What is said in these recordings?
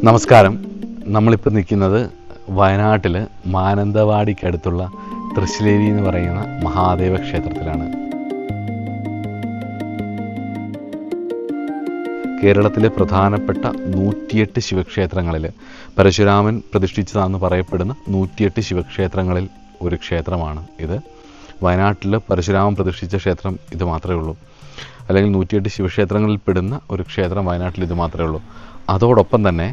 നമസ്കാരം. നമ്മളിപ്പോൾ നിൽക്കുന്നത് വയനാട്ടിൽ മാനന്തവാടിക്കടുത്തുള്ള തൃശ്ശിലേരി എന്ന് പറയുന്ന മഹാദേവ ക്ഷേത്രത്തിലാണ്. കേരളത്തിലെ പ്രധാനപ്പെട്ട 108 ശിവക്ഷേത്രങ്ങളിൽ പരശുരാമൻ പ്രതിഷ്ഠിച്ചതാണെന്ന് പറയപ്പെടുന്ന 108 ശിവക്ഷേത്രങ്ങളിൽ ഒരു ക്ഷേത്രമാണ് ഇത്. വയനാട്ടിൽ പരശുരാമൻ പ്രതിഷ്ഠിച്ച ക്ഷേത്രം ഇത് മാത്രമേ ഉള്ളൂ. അല്ലെങ്കിൽ 108 ശിവക്ഷേത്രങ്ങളിൽ പെടുന്ന ഒരു ക്ഷേത്രം വയനാട്ടിൽ ഇത് മാത്രമേ ഉള്ളൂ. അതോടൊപ്പം തന്നെ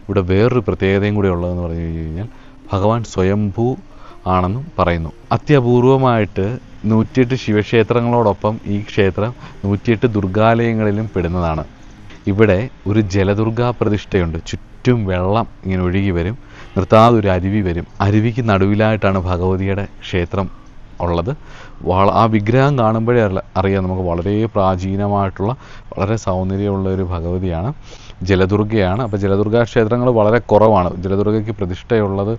ഇവിടെ വേറൊരു പ്രത്യേകതയും കൂടി ഉള്ളതെന്ന് പറഞ്ഞു കഴിഞ്ഞാൽ ഭഗവാൻ സ്വയംഭൂ ആണെന്നും പറയുന്നു. അത്യപൂർവമായിട്ട് 108 ശിവക്ഷേത്രങ്ങളോടൊപ്പം ഈ ക്ഷേത്രം 108 ദുർഗാലയങ്ങളിലും പെടുന്നതാണ്. ഇവിടെ ഒരു ജലദുർഗാ പ്രതിഷ്ഠയുണ്ട്. ചുറ്റും വെള്ളം ഇങ്ങനെ ഒഴുകി വരും, നിർത്താതെ ഒരു അരുവി വരും. അരുവിക്ക് നടുവിലായിട്ടാണ് ഭഗവതിയുടെ ക്ഷേത്രം ഉള്ളത്. ആ വിഗ്രഹം കാണുമ്പോഴേ അറിയാം നമുക്ക് വളരെ പ്രാചീനമായിട്ടുള്ള വളരെ സൗന്ദര്യമുള്ള ഒരു ഭഗവതിയാണ്, ജലദുർഗയാണ്. അപ്പോൾ ജലദുർഗാ ക്ഷേത്രങ്ങൾ വളരെ കുറവാണ്, ജലദുർഗയ്ക്ക് പ്രതിഷ്ഠയുള്ളത്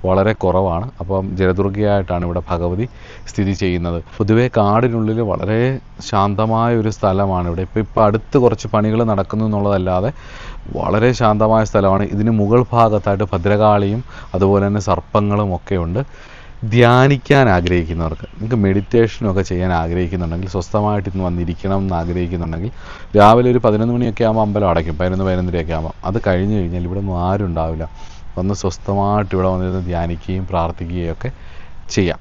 വളരെ കുറവാണ്. അപ്പം ജലദുർഗയായിട്ടാണ് ഇവിടെ ഭഗവതി സ്ഥിതി ചെയ്യുന്നത്. പൊതുവേ കാടിനുള്ളിൽ വളരെ ശാന്തമായ ഒരു സ്ഥലമാണ് ഇവിടെ. ഇപ്പോൾ അടുത്ത് കുറച്ച് പണികൾ നടക്കുന്നു എന്നുള്ളതല്ലാതെ വളരെ ശാന്തമായ സ്ഥലമാണ്. ഇതിന് മുകൾ ഭാഗത്തായിട്ട് ഭദ്രകാളിയും അതുപോലെ തന്നെ സർപ്പങ്ങളും ഒക്കെ ഉണ്ട്. ധ്യാനിക്കാൻ ആഗ്രഹിക്കുന്നവർക്ക്, നിങ്ങൾക്ക് മെഡിറ്റേഷനൊക്കെ ചെയ്യാൻ ആഗ്രഹിക്കുന്നുണ്ടെങ്കിൽ, സ്വസ്ഥമായിട്ട് ഇന്ന് വന്നിരിക്കണം എന്ന് ആഗ്രഹിക്കുന്നുണ്ടെങ്കിൽ, രാവിലെ ഒരു 11 മണിയൊക്കെ ആകുമ്പോൾ അമ്പലം അടയ്ക്കും, 11-11:30 ആകുമ്പോൾ. അത് കഴിഞ്ഞ് കഴിഞ്ഞാൽ ഇവിടെ ഒന്നും ആരും ഉണ്ടാവില്ല. വന്ന് സ്വസ്ഥമായിട്ട് ഇവിടെ വന്നിരുന്ന് ധ്യാനിക്കുകയും പ്രാർത്ഥിക്കുകയും ഒക്കെ ചെയ്യാം.